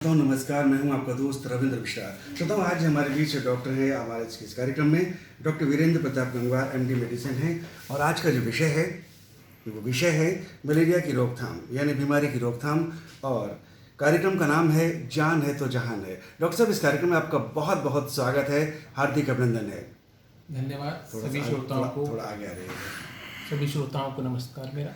तो नमस्कार, मैं हूं आपका दोस्त रविंद्र मिश्रा। श्रोताओं, आज हमारे बीच डॉक्टर हैं। हमारे इस कार्यक्रम में doctor Virendra Pratap Gangwar MD medicine हैं और आज का जो विषय है वो विषय है मलेरिया की रोकथाम यानी बीमारी की रोकथाम। और कार्यक्रम का नाम है जान है तो जहान है। डॉक्टर साहब, इस कार्यक्रम में आपका बहुत बहुत स्वागत है, हार्दिक अभिनंदन है। धन्यवाद। सभी श्रोताओं को थोड़ा आगे आ रहे हैं। सभी श्रोताओं को नमस्कार मेरा।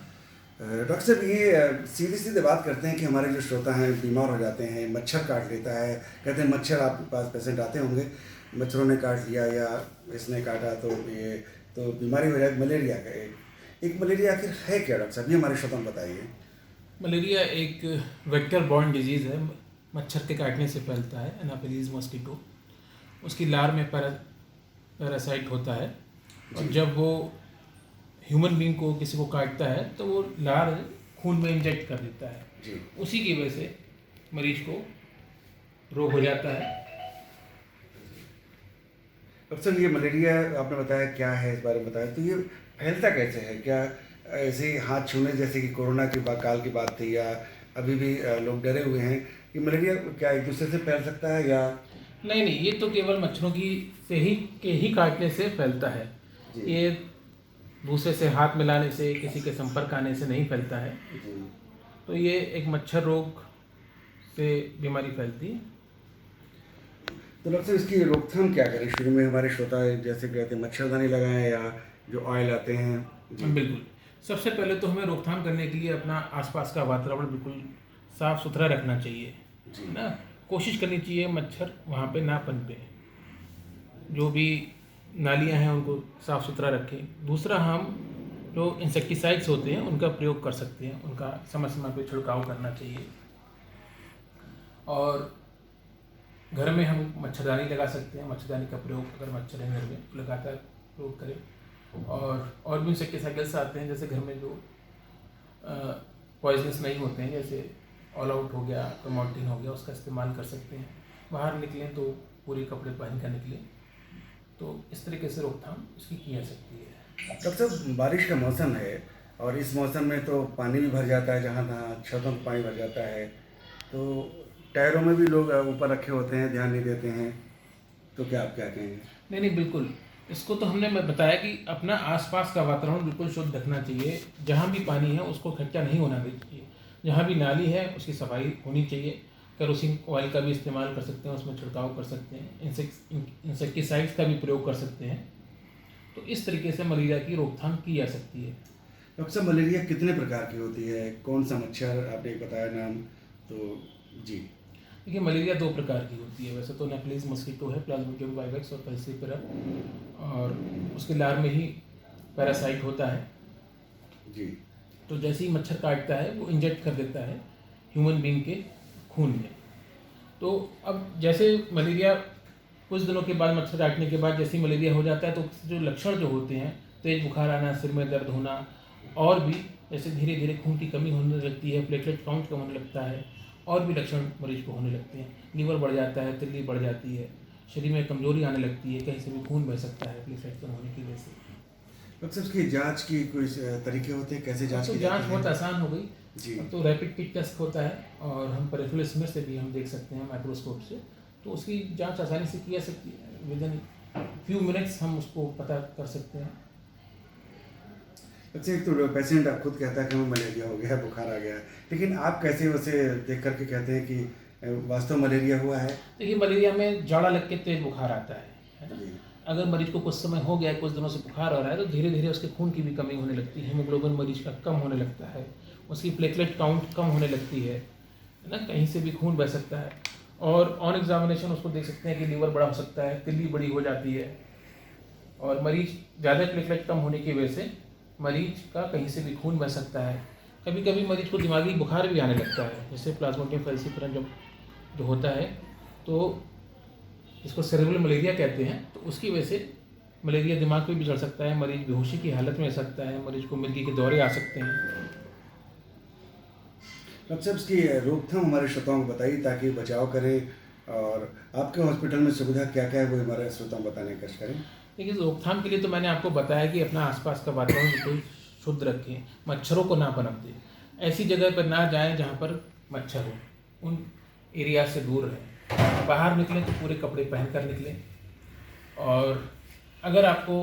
डॉक्टर साहब, ये सीधे सीधे बात करते हैं कि हमारे जो श्रोता हैं बीमार हो जाते हैं, मच्छर काट लेता है, कहते हैं मच्छर आपके पास पेशेंट आते होंगे, मच्छरों ने काट लिया या इसने काटा तो ये तो बीमारी हो जाए मलेरिया का। एक मलेरिया आखिर है क्या डॉक्टर साहब, ये हमारे श्रोता को बताइए। मलेरिया एक वेक्टर बॉर्न डिजीज़ है, मच्छर के काटने से फैलता है, एनाफिलीज मॉस्किटो। उसकी लार में पैरासाइट होता है और जब वो ह्यूमन बीइंग को किसी को काटता है तो वो लार खून में इंजेक्ट कर देता है जी। उसी की वजह से मरीज को रोग हो जाता है। डॉक्टर साहब, ये मलेरिया आपने बताया क्या है, इस बारे में बताया, तो ये फैलता कैसे है? क्या ऐसे ही हाथ छूने जैसे कि कोरोना की काल की बात थी, या अभी भी लोग डरे हुए हैं कि मलेरिया क्या एक दूसरे से फैल सकता है या? नहीं, ये तो केवल मच्छरों के ही काटने से फैलता है। ये दूसरे से हाथ मिलाने से, किसी के संपर्क आने से नहीं फैलता है। तो ये एक मच्छर रोग से बीमारी फैलती है। तो डॉक्टर साहब, इसकी रोकथाम क्या करें? शुरू में हमारे श्रोता जैसे कहते हैं मच्छरदानी लगाएं या जो ऑयल आते हैं। बिल्कुल, सबसे पहले तो हमें रोकथाम करने के लिए अपना आसपास का वातावरण बिल्कुल साफ सुथरा रखना चाहिए, है ना। कोशिश करनी चाहिए मच्छर वहाँ पे ना पनपे। जो भी नालियाँ हैं उनको साफ़ सुथरा रखें। दूसरा, हम जो इंसेक्टिसाइड्स होते हैं उनका प्रयोग कर सकते हैं, उनका समय समय पे छिड़काव करना चाहिए। और घर में हम मच्छरदानी लगा सकते हैं। मच्छरदानी का प्रयोग अगर मच्छर है घर में तो लगातार प्रयोग करें। और भी इंसेक्टिसाइड्स आते हैं, जैसे घर में जो पॉइजनस नहीं होते हैं, जैसे ऑल आउट हो गया, टोमोटिन हो गया, उसका इस्तेमाल कर सकते हैं। बाहर निकलें तो पूरे कपड़े पहन कर निकलें। तो इस तरीके से रोकथाम इसकी की जा सकती है। डॉक्टर साहब, बारिश का मौसम है और इस मौसम में तो पानी भी भर जाता है, जहाँ तहाँ छतों पर पानी भर जाता है, तो टायरों में भी लोग ऊपर रखे होते हैं, ध्यान नहीं देते हैं, तो क्या आप क्या कहेंगे? नहीं, बिल्कुल। इसको तो हमने बताया कि अपना आसपास का वातावरण बिल्कुल शुद्ध रखना चाहिए। जहाँ भी पानी है उसको इकट्ठा नहीं होना चाहिए। जहाँ भी नाली है उसकी सफाई होनी चाहिए। केरोसिन ऑयल का भी इस्तेमाल कर सकते हैं, उसमें छिड़काव कर सकते हैं। इंसेक्टिसाइड्स का भी प्रयोग कर सकते हैं। तो इस तरीके से मलेरिया की रोकथाम की जा सकती है। डॉक्टर साहब, मलेरिया कितने प्रकार की होती है? कौन सा मच्छर, आपने एक बताया नाम, तो जी। देखिए, मलेरिया दो प्रकार की होती है। वैसे तो एनाफिलीज मॉस्किटो है, प्लाज्मोडियम वाइवेक्स और फैल्सिपारम, और उसके लार में ही पैरासाइट होता है जी। तो जैसे ही मच्छर काटता है वो इंजेक्ट कर देता है ह्यूमन बीइंग के खून में। तो अब जैसे मलेरिया कुछ दिनों के बाद, मच्छर काटने के बाद जैसे ही मलेरिया हो जाता है, तो जो लक्षण जो होते हैं, तेज बुखार आना, सिर में दर्द होना, और भी जैसे धीरे धीरे खून की कमी होने लगती है, प्लेटलेट काउंट कम होने लगता है, और भी लक्षण मरीज को होने लगते हैं। लीवर बढ़ जाता है, तिल्ली बढ़ जाती है, शरीर में कमजोरी आने लगती है, कहीं से भी खून बह सकता है प्लेटलेट कम होने की वजह से। डॉक्टर साहब, इसकी जांच की कोई तरीके होते हैं? कैसे जांच तो की जांच जाती बहुत है? आसान हो गई। जी। अब तो रैपिड किट टेस्ट होता है और हम पेरिफेरल स्मेर से भी हम देख सकते हैं, माइक्रोस्कोप से। तो उसकी जांच आसानी से की जा सकती है। विद इन फ्यू मिनट्स हम उसको पता कर सकते हैं। अच्छा, एक तो पेशेंट आप खुद कहता है कि हमें मलेरिया हो गया है, बुखार आ गया है, लेकिन आप कैसे उसे देख करके कहते हैं कि वास्तव मलेरिया हुआ है? देखिए, मलेरिया में जाड़ा लग के तेज बुखार आता है ना। जी। अगर मरीज को कुछ समय हो गया है, कुछ दिनों से बुखार हो रहा है, तो धीरे धीरे उसके खून की भी कमी होने लगती है। हीमोग्लोबिन मरीज का कम होने लगता है, उसकी प्लेटलेट काउंट कम होने लगती है ना, कहीं से भी खून बह सकता है। और ऑन एग्जामिनेशन उसको देख सकते हैं कि लीवर बड़ा हो सकता है, तिल्ली बड़ी हो जाती है, और मरीज ज़्यादा प्लेटलेट कम होने की वजह से मरीज का कहीं से भी खून बह सकता है। कभी कभी मरीज को दिमागी बुखार भी आने लगता है, जैसे प्लाज्मोडियम फैल्सिपारम जो होता है, तो इसको सेरेब्रल मलेरिया कहते हैं। तो उसकी वजह से मलेरिया दिमाग पे भी चढ़ सकता है, मरीज बेहोशी की हालत में आ सकता है, मरीज को मिर्गी के दौरे आ सकते हैं। डॉक्टर साहब, इसकी रोकथाम हमारे श्रोताओं को बताइए ताकि बचाव करें, और आपके हॉस्पिटल में सुविधा क्या क्या है वो हमारे श्रोताओं को बताने की कोशिश करें। देखिए, रोकथाम के लिए तो मैंने आपको बताया कि अपना आसपास का वातावरण बिल्कुल शुद्ध रखें, मच्छरों को ना पनप दें, ऐसी जगह पर ना जाएं जहाँ पर मच्छर हो। उन एरिया से दूर रहें। बाहर निकलें तो पूरे कपड़े पहन कर निकलें। और अगर आपको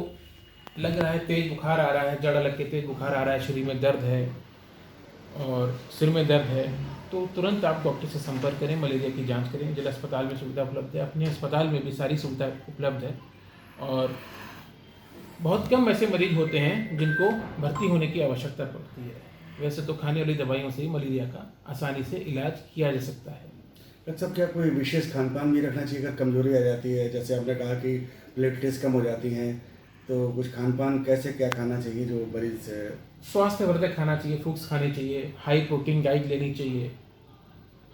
लग रहा है तेज़ बुखार आ रहा है, जड़ा लग के तेज़ बुखार आ रहा है, शरीर में दर्द है और सिर में दर्द है, तो तुरंत आप डॉक्टर से संपर्क करें, मलेरिया की जांच करें। जिला अस्पताल में सुविधा उपलब्ध है, अपने अस्पताल में भी सारी सुविधा उपलब्ध है। और बहुत कम ऐसे मरीज होते हैं जिनको भर्ती होने की आवश्यकता पड़ती है। वैसे तो खाने वाली दवाइयों से ही मलेरिया का आसानी से इलाज किया जा सकता है। डॉक्टर साहब, क्या कोई विशेष खान पान भी रखना चाहिए अगर कमजोरी आ जाती है? जैसे आपने कहा कि प्लेटलेट्स कम हो जाती हैं, तो कुछ खान पान कैसे क्या खाना चाहिए जो मरीज स्वास्थ्यवर्धक खाना चाहिए, फ्रूट्स खाने चाहिए, हाई प्रोटीन डाइट लेनी चाहिए।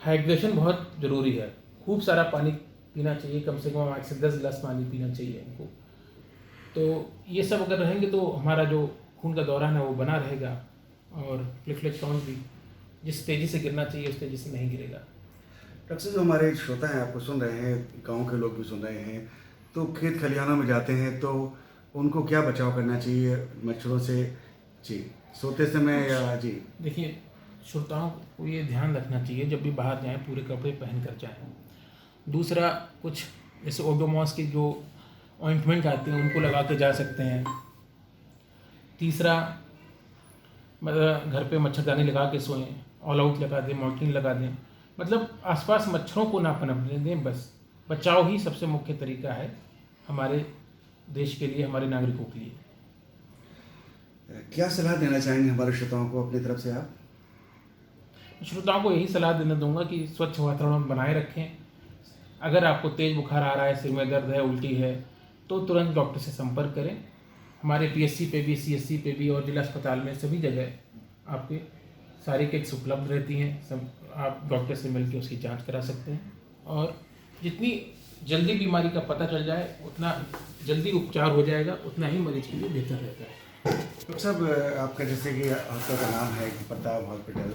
हाइड्रेशन बहुत ज़रूरी है, खूब सारा पानी पीना चाहिए, कम से कम 8 से 10 गिलास पानी पीना चाहिए हमको। तो ये सब अगर रहेंगे तो हमारा जो खून का दौरान है वो बना रहेगा और प्लेटलेट काउंट भी जिस तेज़ी से गिरना चाहिए उस तेज़ी से नहीं गिरेगा। डॉक्टर साहब, जो हमारे श्रोता हैं आपको सुन रहे हैं, गांव के लोग भी सुन रहे हैं, तो खेत खलिहानों में जाते हैं तो उनको क्या बचाव करना चाहिए मच्छरों से? जी, सोते समय या जी? देखिए, श्रोताओं को ये ध्यान रखना चाहिए जब भी बाहर जाएं पूरे कपड़े पहन कर जाएं। दूसरा, कुछ जैसे ओडोमॉस की जो ऑइंटमेंट आती है उनको लगा के जा सकते हैं। तीसरा, मतलब घर पे मच्छरदानी लगा के सोएं, ऑल आउट लगा दें, मॉर्टिन लगा दें, मतलब आसपास मच्छरों को ना पनपने दें। बस बचाव ही सबसे मुख्य तरीका है हमारे देश के लिए, हमारे नागरिकों के लिए। क्या सलाह देना चाहेंगे हमारे श्रोताओं को अपनी तरफ से आप? श्रोताओं को यही सलाह देना दूंगा कि स्वच्छ वातावरण बनाए रखें। अगर आपको तेज़ बुखार आ रहा है, सिर में दर्द है, उल्टी है, तो तुरंत डॉक्टर से संपर्क करें। हमारे पीएचसी पे भी, सीएचसी पे भी और जिला अस्पताल में सभी जगह आपके सारी किट्स उपलब्ध रहती हैं। सब आप डॉक्टर से मिलकर उसकी जांच करा सकते हैं और जितनी जल्दी बीमारी का पता चल जाए उतना जल्दी उपचार हो जाएगा, उतना ही मरीज के लिए बेहतर रहता है। डॉक्टर साहब, आपका जैसे कि हॉस्पिटल का नाम है कि प्रताप हॉस्पिटल,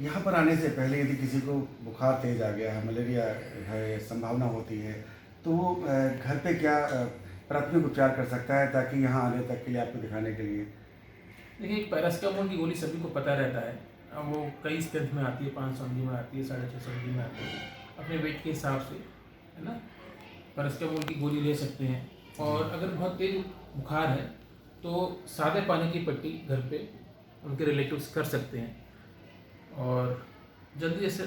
यहाँ पर आने से पहले यदि किसी को बुखार तेज आ गया है, मलेरिया है, संभावना होती है, तो वो घर पे क्या प्राथमिक उपचार कर सकता है ताकि यहाँ आने तक के लिए आपको दिखाने के लिए? देखिए, एक पैरासिटामोल की गोली सभी को पता रहता है। अब वो कई स्ट्रेंथ में आती है, 500 mg में आती है, 650 mg में आती है, अपने वेट के हिसाब से, है ना। पैरासिटामोल की गोली ले सकते हैं। और अगर बहुत तेज बुखार है तो सादे पानी की पट्टी घर पे उनके रिलेटिव्स कर सकते हैं और जल्दी से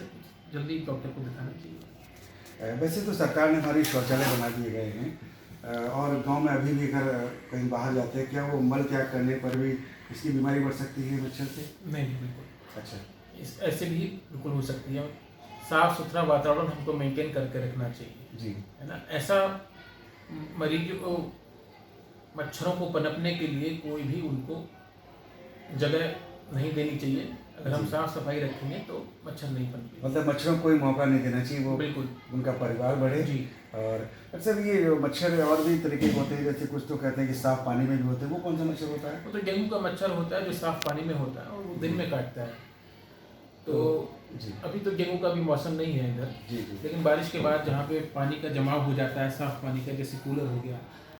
जल्दी डॉक्टर को दिखाना चाहिए। वैसे तो सरकार ने हमारी शौचालय बना दिए गए हैं और गांव में अभी भी अगर कहीं बाहर जाते हैं, क्या वो मल त्याग करने पर भी इसकी बीमारी बढ़ सकती है मच्छर से? नहीं, बिल्कुल। अच्छा, ऐसे भी बिल्कुल हो सकती है। साफ सुथरा वातावरण हमको मेंटेन करके रखना चाहिए जी, है ना। ऐसा मरीज को मच्छरों को पनपने के लिए कोई भी उनको जगह नहीं देनी चाहिए। अगर हम साफ सफाई रखेंगे तो मच्छर नहीं पनपेंगे। मतलब मच्छरों को कोई मौका नहीं देना चाहिए, वो बिल्कुल, उनका परिवार बढ़े। जी। और अक्सर ये जो मच्छर और भी तरीके के होते हैं, जैसे कुछ तो कहते हैं कि साफ पानी में भी होते हैं, वो कौन सा मच्छर होता है? वो तो डेंगू का मच्छर होता है जो साफ पानी में होता है और वो दिन में काटता है। तो जी अभी तो डेंगू का भी मौसम नहीं है इधर, जी जी लेकिन बारिश के बाद जहाँ पे पानी का जमाव हो जाता है, साफ पानी का, जैसे कूलर हो गया,